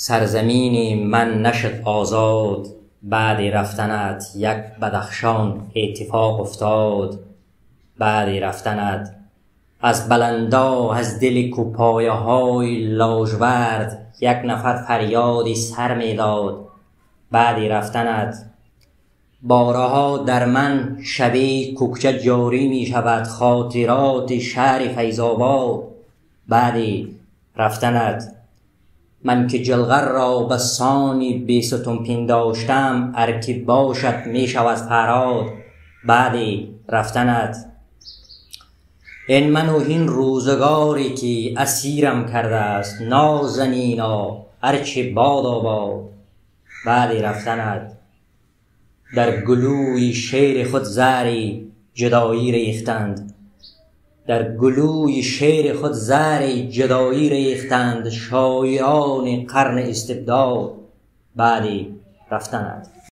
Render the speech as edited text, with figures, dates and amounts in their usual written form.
سرزمین من نشد آزاد، بعد رفتنت یک بدخشان اتفاق افتاد. بعد رفتنت از بلندا از دل کوپایه های لاژورد یک نفر فریادی سر می داد. بعد رفتنت بارها در من شبیه کوکچه جاری می شود، خاطرات شهر فیض‌آباد. بعد رفتنت من که جلغر را به سانی بیستون پنداشتم، ارکی باشد می شود فراد. بعد رفتنت این من و این روزگاری که اسیرم کرده است، نازنینا ارچه باد آباد. بعد رفتنت در گلوی شعر خود زهری جدایی ریختند، در گلوی شعر خود زهر جدایی ریختند شاعران قرن استبداد. بعد رفتنت